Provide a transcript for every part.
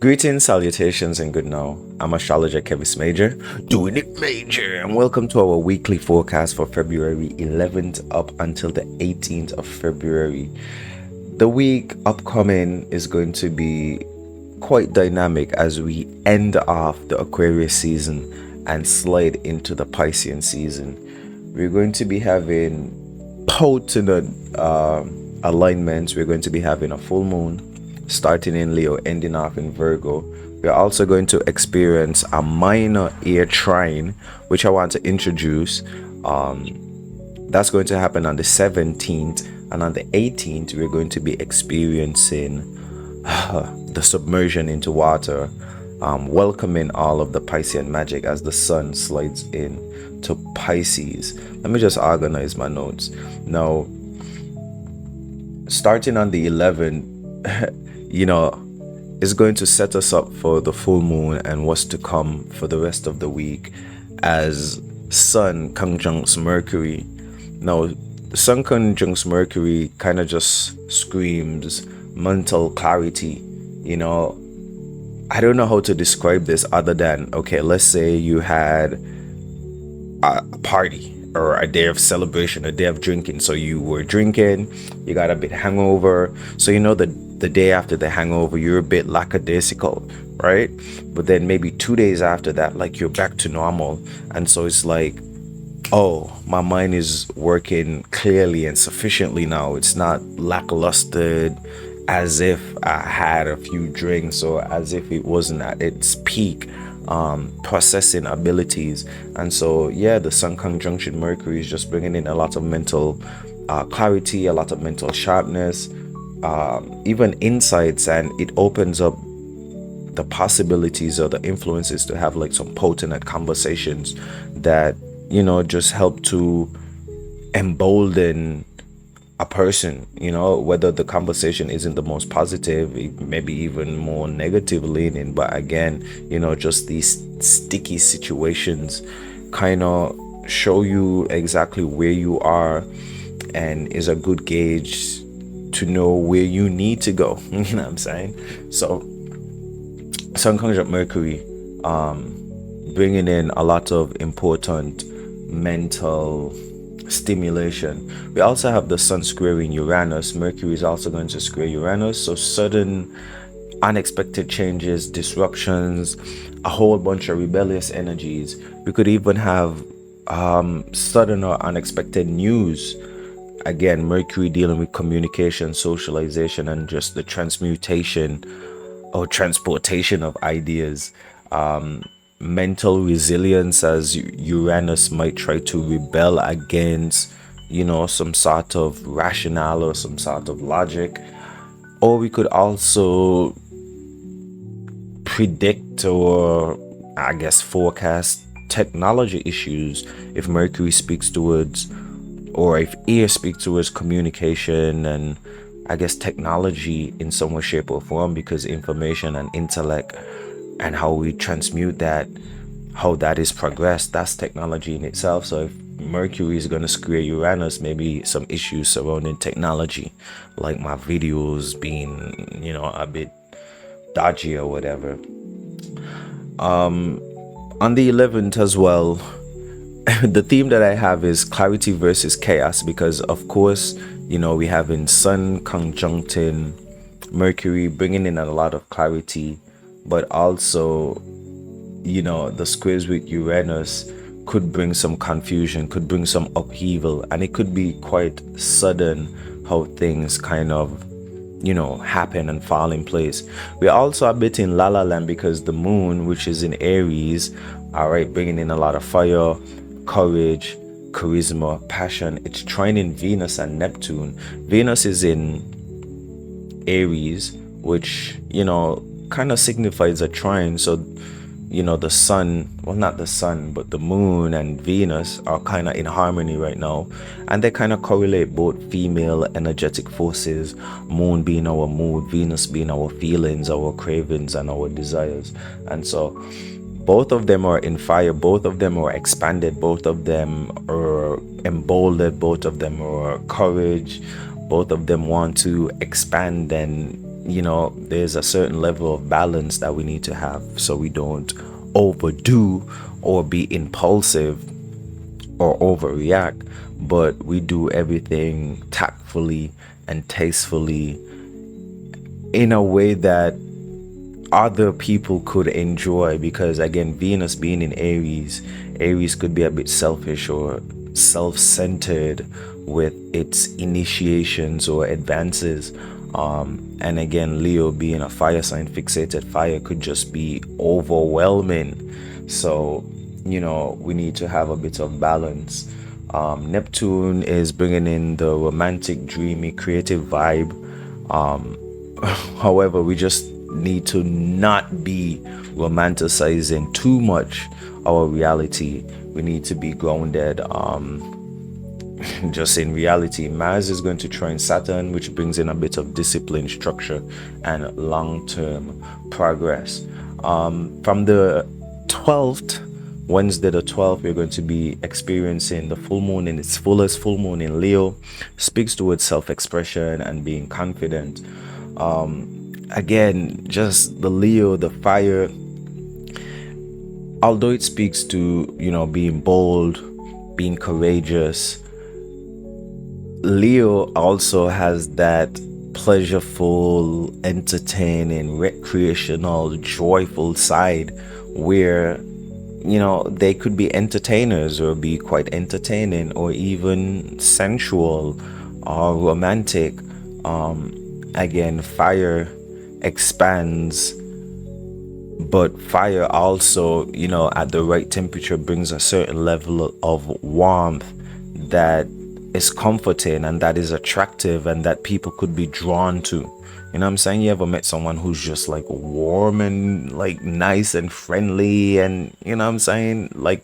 Greetings, salutations, and good now. I'm Astrologer Kevin Major, doing it major, and welcome to our weekly forecast for February 11th up until the 18th of February. The week upcoming is going to be quite dynamic as we end off the Aquarius season and slide into the Piscean season. We're going to be having potent alignments. We're going to be having a full moon starting in Leo, ending off in Virgo. We're also going to experience a minor Air Trine, which I want to introduce. That's going to happen on the 17th, and on the 18th, we're going to be experiencing the submersion into water, welcoming all of the Piscean magic as the sun slides in to Pisces. Let me just organize my notes. Now, starting on the 11th, is going to set us up for the full moon and what's to come for the rest of the week as Sun conjuncts Mercury. Now, the Sun conjuncts Mercury kind of just screams mental clarity. I don't know how to describe this other than, okay, let's say you had a party or a day of celebration, a day of drinking. So you were drinking, you got a bit hangover. So the day after the hangover, you're a bit lackadaisical, right? But then maybe 2 days after that, like you're back to normal. And so it's like, oh, my mind is working clearly and sufficiently now. It's not lackluster as if I had a few drinks or as if it wasn't at its peak processing abilities. And so the Sun conjunction Mercury is just bringing in a lot of mental clarity, a lot of mental sharpness, even insights, and it opens up the possibilities or the influences to have like some potent conversations that just help to embolden a person, whether the conversation isn't the most positive, maybe even more negative leaning, but again, just these sticky situations kind of show you exactly where you are and is a good gauge to know where you need to go. You know what I'm saying? So Sun conjunct Mercury, bringing in a lot of important mental stimulation. We also have the Sun squaring Uranus. Mercury is also going to square Uranus, so sudden unexpected changes, disruptions, a whole bunch of rebellious energies. We could even have sudden or unexpected news. Again, Mercury dealing with communication, socialization, and just the transmutation or transportation of ideas. Mental resilience, as Uranus might try to rebel against some sort of rationale or some sort of logic. Or we could also predict or I guess forecast technology issues if Mercury speaks towards, or if air speaks towards communication and I guess technology in some way, shape, or form, because information and intellect and how we transmute that, how that is progressed, that's technology in itself. So if Mercury is going to square Uranus, maybe some issues surrounding technology, like my videos being, a bit dodgy or whatever. On the 11th as well, the theme that I have is clarity versus chaos, because of course, we have in Sun conjuncting Mercury, bringing in a lot of clarity, but also the squares with Uranus could bring some confusion, could bring some upheaval, and it could be quite sudden how things kind of happen and fall in place. We're also a bit in La La Land because the moon, which is in Aries, bringing in a lot of fire, courage, charisma, passion. It's trining Venus and Neptune. Venus is in Aries, which kind of signifies a trine. So the sun, well, not the sun, but the moon and Venus are kind of in harmony right now, and they kind of correlate both female energetic forces, moon being our mood, Venus being our feelings, our cravings, and our desires. And so both of them are in fire, both of them are expanded, both of them are emboldened, both of them are courage, both of them want to expand and there's a certain level of balance that we need to have, so we don't overdo or be impulsive or overreact, but we do everything tactfully and tastefully in a way that other people could enjoy. Because again, Venus being in Aries could be a bit selfish or self-centered with its initiations or advances. And again, Leo being a fire sign, fixated fire, could just be overwhelming. So we need to have a bit of balance. Neptune is bringing in the romantic, dreamy, creative vibe. However, we just need to not be romanticizing too much our reality. We need to be grounded just in reality. Mars is going to trine Saturn, which brings in a bit of discipline, structure, and long-term progress. From the 12th, Wednesday the 12th, we're going to be experiencing the full moon in its fullest. Full moon in Leo speaks towards self-expression and being confident. Again, just the Leo, the fire, although it speaks to being bold, being courageous, Leo also has that pleasureful, entertaining, recreational, joyful side where they could be entertainers or be quite entertaining or even sensual or romantic. Again, fire expands, but fire also at the right temperature brings a certain level of warmth that is comforting and that is attractive and that people could be drawn to. You know what I'm saying? You ever met someone who's just like warm and like nice and friendly, and you know what I'm saying? Like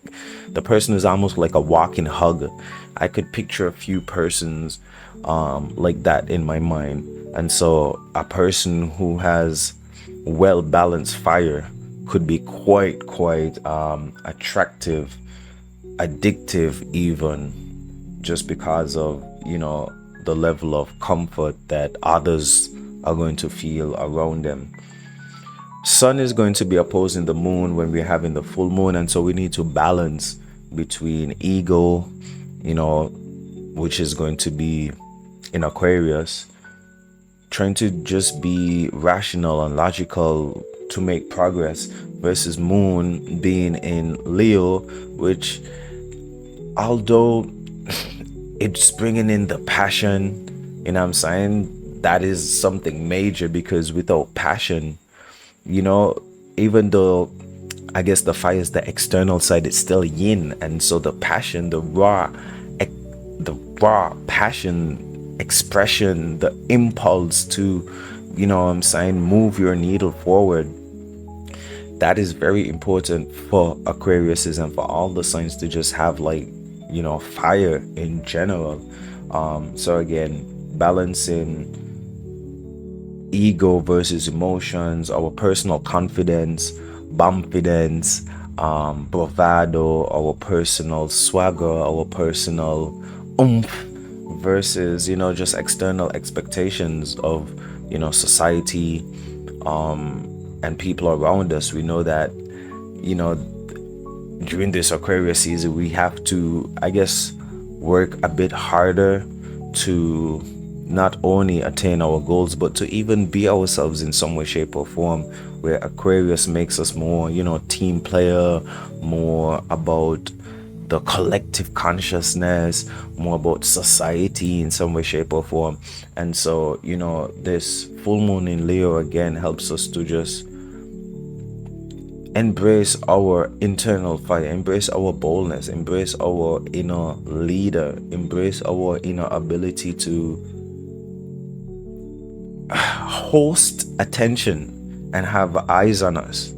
the person is almost like a walking hug. I could picture a few persons like that in my mind. And so a person who has well balanced fire could be quite attractive, addictive even, just because of the level of comfort that others are going to feel around them. Sun is going to be opposing the moon when we're having the full moon, and so we need to balance between ego, which is going to be in Aquarius, trying to just be rational and logical to make progress, versus moon being in Leo, which although it's bringing in the passion, you know what I'm saying, that is something major, because without passion, even though I guess the fire is the external side, it's still yin. And so the passion, the raw passion expression, the impulse to move your needle forward, that is very important for Aquariuses and for all the signs to just have fire in general. So again, balancing ego versus emotions, our personal confidence, bumpidence, bravado, our personal swagger, our personal oomph, versus just external expectations of society and people around us. We know that during this Aquarius season we have to, I guess, work a bit harder to not only attain our goals but to even be ourselves in some way, shape or form, where Aquarius makes us more team player, more about the collective consciousness, more about society in some way, shape or form. And so this full moon in Leo again helps us to just embrace our internal fire, embrace our boldness, embrace our inner leader, embrace our inner ability to host attention and have eyes on us.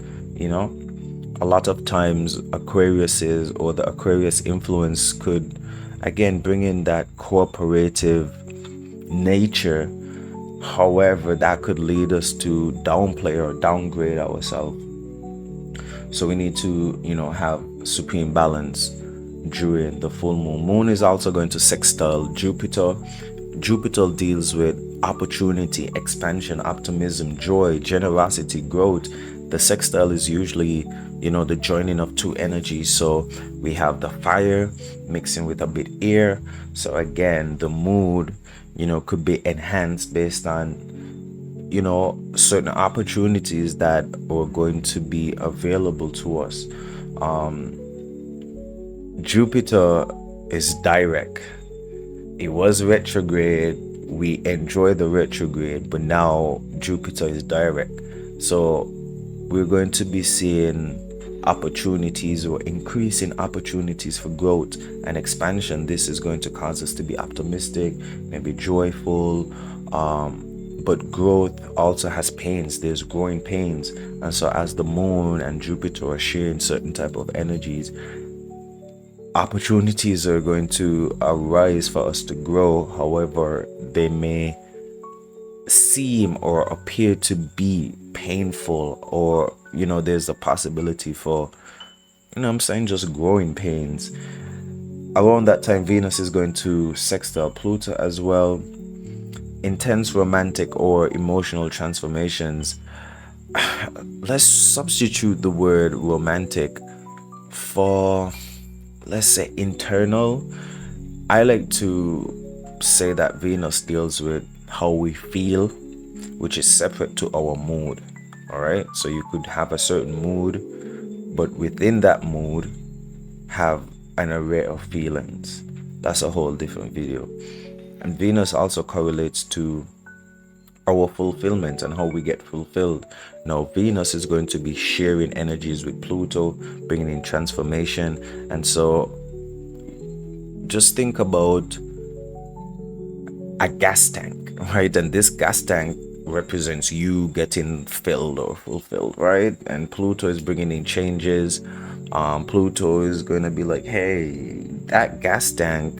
A lot of times Aquariuses or the Aquarius influence could again bring in that cooperative nature. However, that could lead us to downplay or downgrade ourselves. So we need to have supreme balance during the full moon. Moon is also going to sextile Jupiter. Jupiter deals with opportunity, expansion, optimism, joy, generosity, growth. The sextile is usually, the joining of two energies. So we have the fire mixing with a bit air. So again, the mood, could be enhanced based on, certain opportunities that are going to be available to us. Jupiter is direct. It was retrograde. We enjoy the retrograde, but now Jupiter is direct. So we're going to be seeing opportunities or increasing opportunities for growth and expansion. This is going to cause us to be optimistic, maybe joyful. But growth also has pains. There's growing pains. And so as the moon and Jupiter are sharing certain type of energies, opportunities are going to arise for us to grow. However, they may seem or appear to be painful, or there's a possibility for just growing pains. Around that time, Venus is going to sextile Pluto as well. Intense romantic or emotional transformations. Let's substitute the word romantic for, let's say, internal. I like to say that Venus deals with how we feel, which is separate to our mood. All right, so you could have a certain mood, but within that mood have an array of feelings. That's a whole different video. And Venus also correlates to our fulfillment and how we get fulfilled. Now, Venus is going to be sharing energies with Pluto, bringing in transformation. And so just think about a gas tank, right? And this gas tank represents you getting filled or fulfilled, right? And Pluto is bringing in changes. Pluto is going to be like, hey, that gas tank,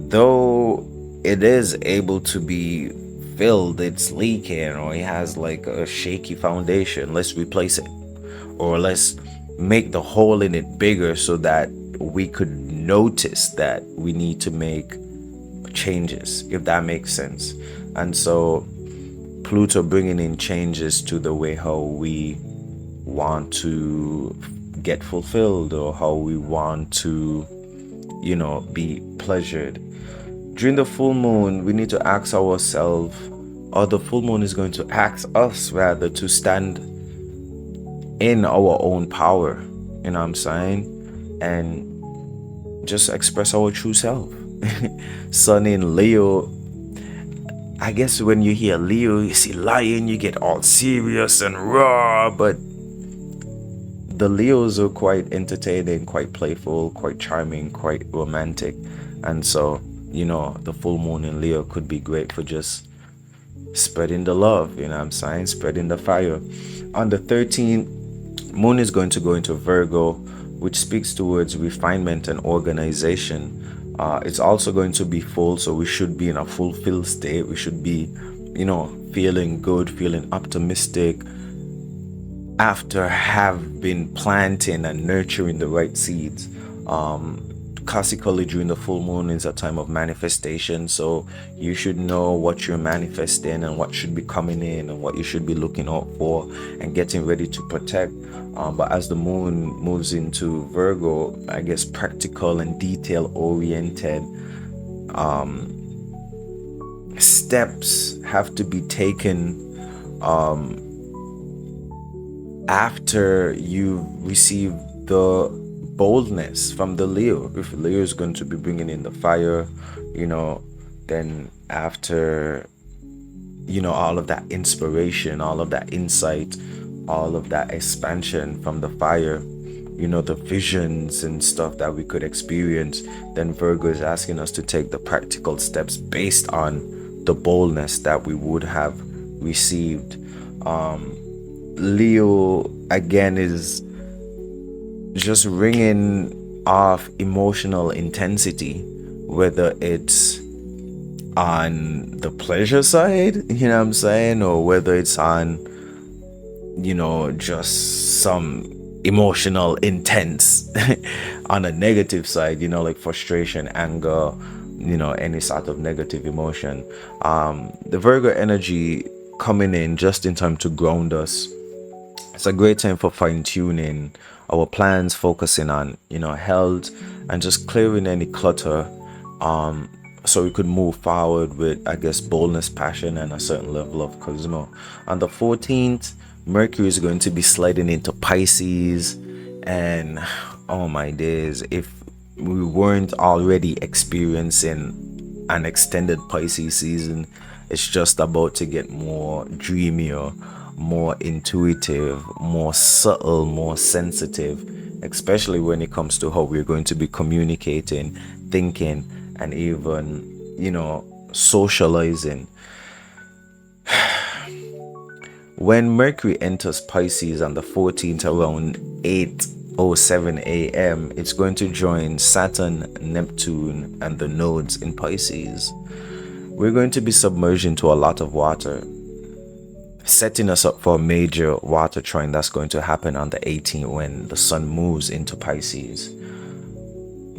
though it is able to be filled, it's leaking, or it has like a shaky foundation, let's replace it, or let's make the hole in it bigger so that we could notice that we need to make changes, if that makes sense. And so Pluto bringing in changes to the way how we want to get fulfilled, or how we want to be pleasured. During the full moon, we need to ask ourselves, or the full moon is going to ask us rather, to stand in our own power, you know what I'm saying, and just express our true self. Sun in Leo. I guess when you hear Leo, you see lion, you get all serious and raw, but the Leos are quite entertaining, quite playful, quite charming, quite romantic. And so the full moon in Leo could be great for just spreading the love, you know what I'm saying, spreading the fire. On the 13th, moon is going to go into Virgo, which speaks towards refinement and organization. It's also going to be full, so we should be in a fulfilled state. We should be, feeling good, feeling optimistic after have been planting and nurturing the right seeds. Classically, during the full moon is a time of manifestation, so you should know what you're manifesting and what should be coming in and what you should be looking out for and getting ready to protect. But as the moon moves into Virgo, I guess practical and detail oriented steps have to be taken after you receive the boldness from the Leo. If Leo is going to be bringing in the fire, then after all of that inspiration, all of that insight, all of that expansion from the fire, the visions and stuff that we could experience, then Virgo is asking us to take the practical steps based on the boldness that we would have received. Leo again is just ringing off emotional intensity, whether it's on the pleasure side, you know what I'm saying, or whether it's on, just some emotional intense on a negative side, like frustration, anger, any sort of negative emotion. The Virgo energy coming in just in time to ground us. It's a great time for fine-tuning our plans, focusing on health, and just clearing any clutter, so we could move forward with, I guess, boldness, passion, and a certain level of charisma. On the 14th, Mercury is going to be sliding into Pisces, and oh my days, if we weren't already experiencing an extended Pisces season, it's just about to get more dreamier, more intuitive, more subtle, more sensitive, especially when it comes to how we're going to be communicating, thinking, and even, socializing. When Mercury enters Pisces on the 14th around 8:07 a.m., it's going to join Saturn, Neptune, and the nodes in Pisces. We're going to be submerged into a lot of water, setting us up for a major water trine that's going to happen on the 18th when the sun moves into Pisces.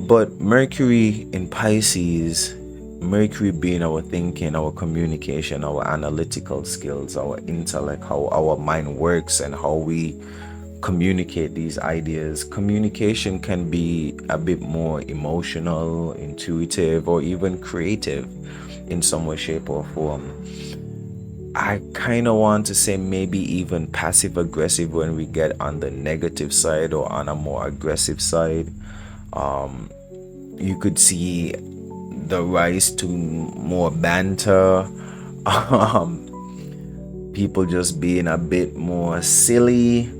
But Mercury in Pisces, Mercury being our thinking, our communication, our analytical skills, our intellect, how our mind works and how we communicate these ideas. Communication can be a bit more emotional, intuitive, or even creative in some way, shape, or form. I kind of want to say maybe even passive aggressive when we get on the negative side or on a more aggressive side. You could see the rise to more banter, people just being a bit more silly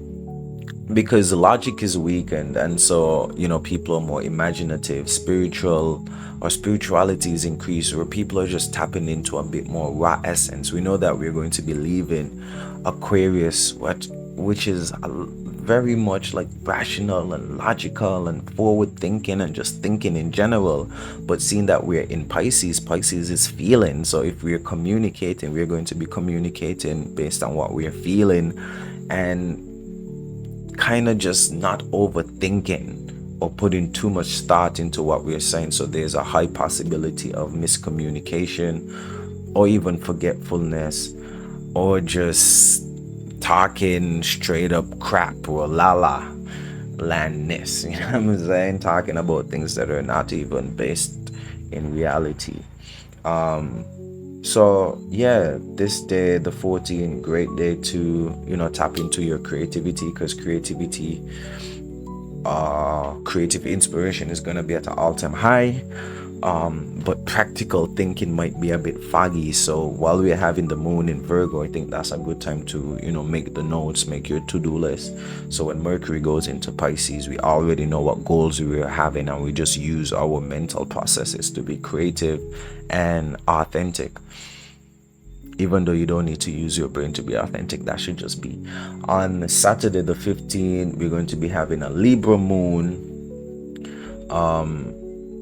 because logic is weakened, and so people are more imaginative, spiritual, or spirituality is increased, where people are just tapping into a bit more raw essence. We know that we're going to be leaving Aquarius, which is very much like rational and logical and forward thinking and just thinking in general, but seeing that we're in Pisces is feeling. So if we're communicating, we're going to be communicating based on what we're feeling, and kind of just not overthinking or putting too much thought into what we're saying. So there's a high possibility of miscommunication or even forgetfulness, or just talking straight up crap or la landness, you know what I'm saying, talking about things that are not even based in reality. So yeah, this day, the 14th, great day to tap into your creativity, because creative inspiration is going to be at an all-time high. But practical thinking might be a bit foggy. So while we're having the moon in Virgo, I think that's a good time to make the notes, make your to-do list. So when Mercury goes into Pisces, we already know what goals we are having, and we just use our mental processes to be creative and authentic. Even though you don't need to use your brain to be authentic, that should just be. On Saturday the 15th, we're going to be having a Libra Moon,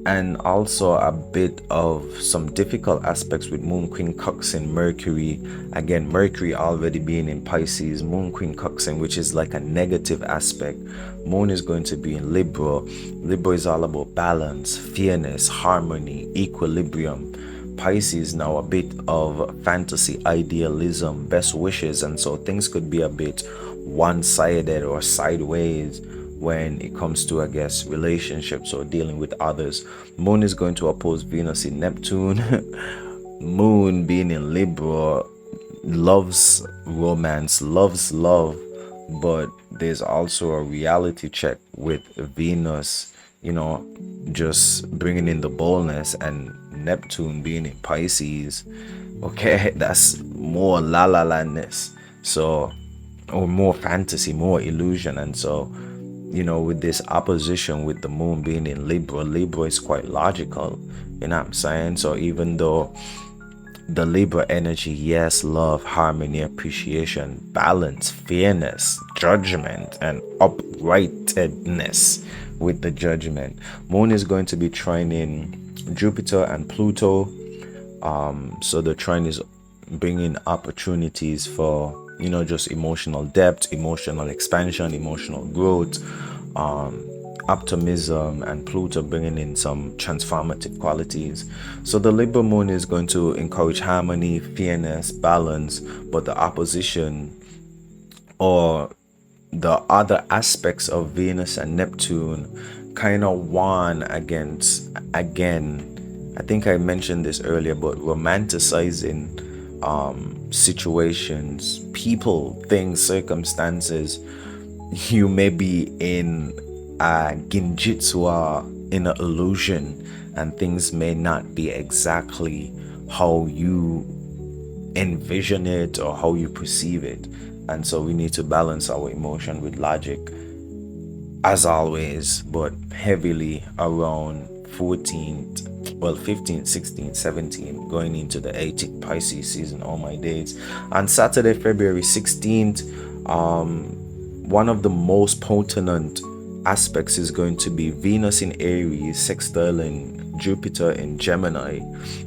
and also a bit of some difficult aspects with Moon quincunxing Mercury. Again, Mercury already being in Pisces, Moon quincunxing, which is like a negative aspect. Moon is going to be in Libra. Libra is all about balance, fairness, harmony, equilibrium. Pisces now a bit of fantasy, idealism, best wishes, and so things could be a bit one-sided or sideways when it comes to, I guess, relationships or dealing with others. Moon is going to oppose Venus in Neptune. Moon being in Libra loves romance, loves love, but there's also a reality check with Venus, just bringing in the boldness, and Neptune being in Pisces. Okay, that's more la landness, so, or more fantasy, more illusion. And so with this opposition with the moon being in Libra is quite logical, you know what I'm saying? So even though the Libra energy, yes, love, harmony, appreciation, balance, fairness, judgment, and uprightedness with the judgment, moon is going to be trining Jupiter and Pluto. So the trine is bringing opportunities for just emotional depth, emotional expansion, emotional growth, optimism, and Pluto bringing in some transformative qualities. So the Libra Moon is going to encourage harmony, fairness, balance, but the opposition or the other aspects of Venus and Neptune kind of warn against, again, I think I mentioned this earlier, but romanticizing situations, people, things, circumstances. You may be in a ginjitsu or in an illusion, and things may not be exactly how you envision it or how you perceive it. And so we need to balance our emotion with logic as always, but heavily around 14th, well, 15th, 16th, 17th, going into the 18th Pisces season. All my days. On Saturday, February 16th, one of the most potent aspects is going to be Venus in Aries, sextile in Jupiter in Gemini.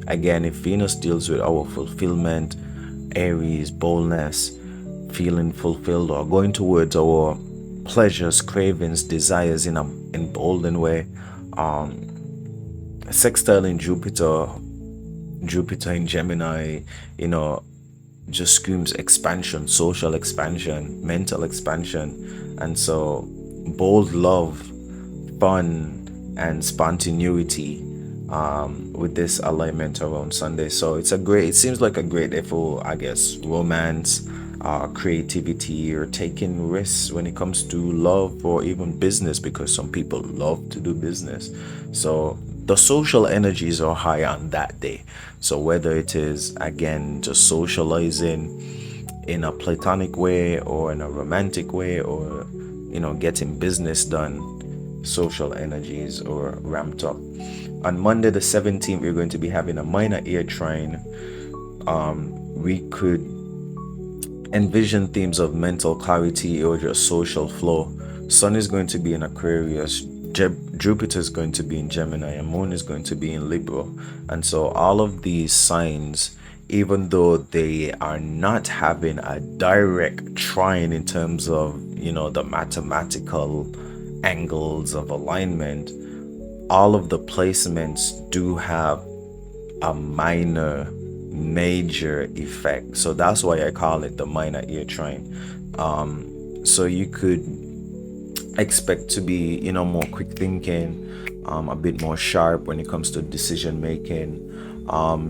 Again, if Venus deals with our fulfillment, Aries, boldness, feeling fulfilled, or going towards our pleasures, cravings, desires in a emboldened way. Sextile in Jupiter, Jupiter in Gemini, just screams expansion, social expansion, mental expansion. And so bold love, fun, and spontaneity with this alignment around Sunday. So it seems like a great day for, I guess, romance, creativity, or taking risks when it comes to love or even business, because some people love to do business. So the social energies are high on that day. So whether it is, again, just socializing in a platonic way or in a romantic way, or getting business done, social energies are ramped up. On Monday the 17th, we're going to be having a minor Air Trine. We could envision themes of mental clarity or just social flow. Sun is going to be in Aquarius, Jupiter is going to be in Gemini, and Moon is going to be in Libra. And so all of these signs, even though they are not having a direct trine in terms of the mathematical angles of alignment, all of the placements do have a minor major effect. So that's why I call it the minor Air Trine. So you could expect to be more quick thinking, a bit more sharp when it comes to decision making.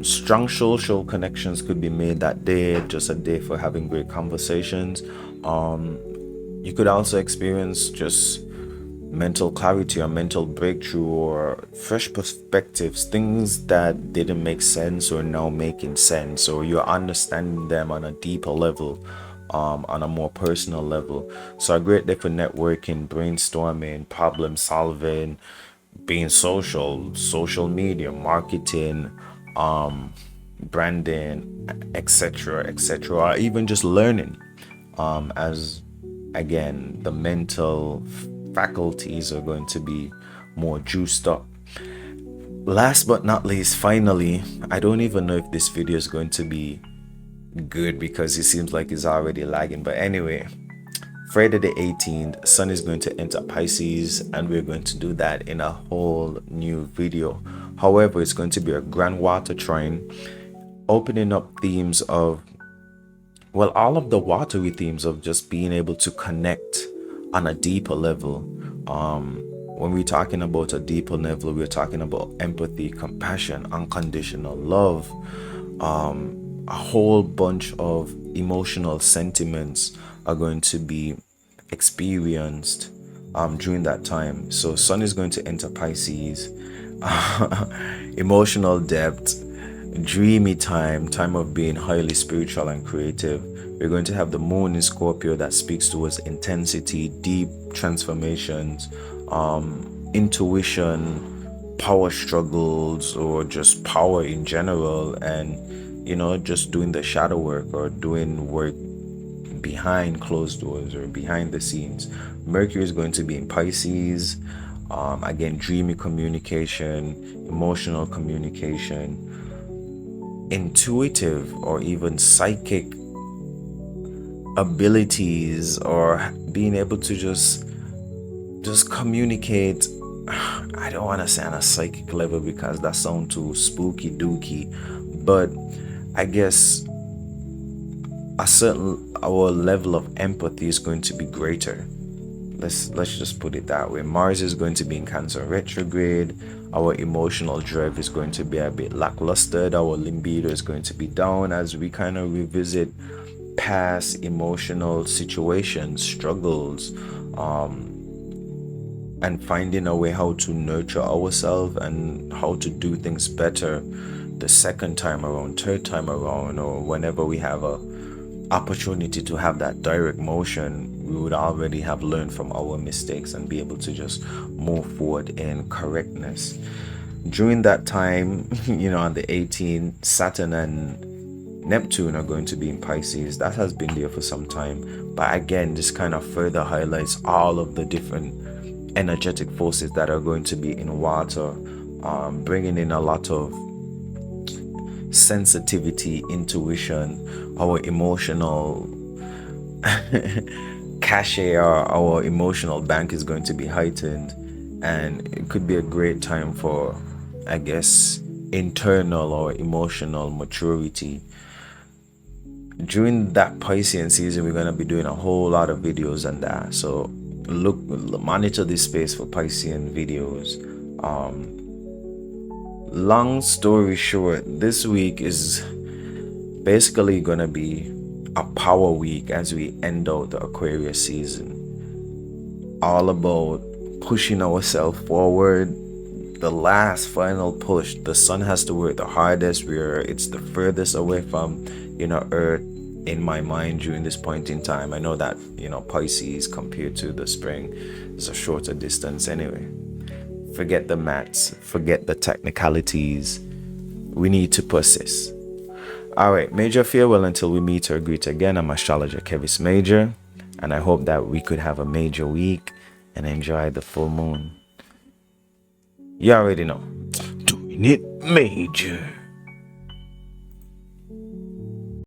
Strong social connections could be made that day, just a day for having great conversations. You could also experience just mental clarity or mental breakthrough or fresh perspectives, things that didn't make sense or now making sense, or you're understanding them on a deeper level, on a more personal level. So a great day for networking, brainstorming, problem solving, being social media, marketing, branding, etc., or even just learning, as again the mental faculties are going to be more juiced up. Last but not least, finally, I don't even know if this video is going to be good because it seems like it's already lagging, but anyway, Friday the 18th, Sun is going to enter Pisces, and we're going to do that in a whole new video. However, it's going to be a Grand Water Trine, opening up themes of, well, all of the watery themes of just being able to connect on a deeper level. When we're talking about a deeper level, we're talking about empathy, compassion, unconditional love, a whole bunch of emotional sentiments are going to be experienced during that time. So Sun is going to enter Pisces, emotional depth, dreamy time of being highly spiritual and creative. We're going to have the Moon in Scorpio that speaks towards intensity, deep transformations, intuition, power struggles, or just power in general, and just doing the shadow work or doing work behind closed doors or behind the scenes. Mercury is going to be in Pisces, again, dreamy communication, emotional communication, intuitive or even psychic abilities, or being able to just just communicate. I don't want to say on a psychic level because that sounds too spooky dooky, but I guess our level of empathy is going to be greater. Let's just put it that way. Mars is going to be in Cancer retrograde. Our emotional drive is going to be a bit lackluster. Our libido is going to be down as we kind of revisit past emotional situations, struggles, and finding a way how to nurture ourselves and how to do things better the second time around, third time around, or whenever we have a opportunity to have that direct motion, we would already have learned from our mistakes and be able to just move forward in correctness. During that time, on the 18th, Saturn and Neptune are going to be in Pisces. That has been there for some time, but again, this kind of further highlights all of the different energetic forces that are going to be in water, bringing in a lot of sensitivity, intuition, our emotional cachet, our emotional bank is going to be heightened, and it could be a great time for, I guess, internal or emotional maturity. During that Piscean season, we're going to be doing a whole lot of videos on that, so monitor this space for Piscean videos. Long story short, this week is basically gonna be a power week as we end out the Aquarius season. All about pushing ourselves forward, the last final push. The sun has to work the hardest. It's the furthest away from Earth in my mind during this point in time. I know that Pisces compared to the spring is a shorter distance anyway. Forget the maths, forget the technicalities. We need to persist. Alright, major farewell until we meet or greet again. I'm astrologer Kevis Major, and I hope that we could have a major week and enjoy the full moon. You already know. Doing it major.